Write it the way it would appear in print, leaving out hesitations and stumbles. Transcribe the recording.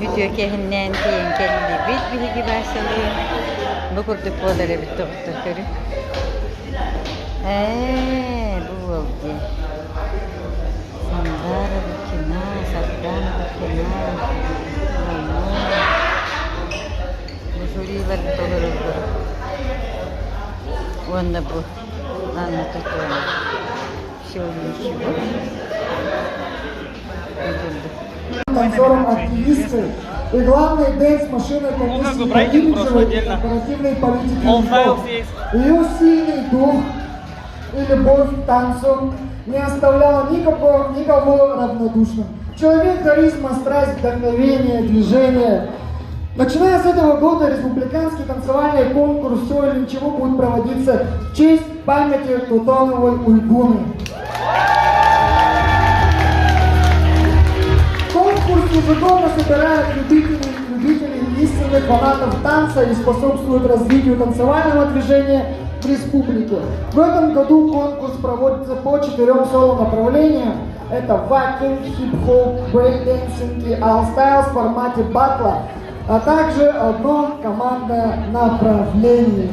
video kehinnentiin kelli bitbihi başladı. Bu kurdu podere bitti kurdu. Bu oldu. Sandara bukina, sadana bukina. Bu soruyu var doğru. Onda bu. Anlatıyorum. Şöyle. Танцором активисты и главный дэнс-машины комиссии по имиджевой и корпоративной политике МИФО. Ее сильный дух и любовь к танцу не оставляла никого равнодушным. Человек, харизма, страсть, вдохновение, движение. Начиная с этого года республиканский танцевальный конкурс «Все или ничего» будет проводиться в честь памяти Тутоновой Уйгуны. Конкурс ежегодно собирает любителей истинных фанатов танца и способствует развитию танцевального движения в республике. В этом году конкурс проводится по 4 соло-направлениям. Это вакинг, хип-хоп, брейк-дэнсинг и all-styles в формате батла, а также одно командное направление.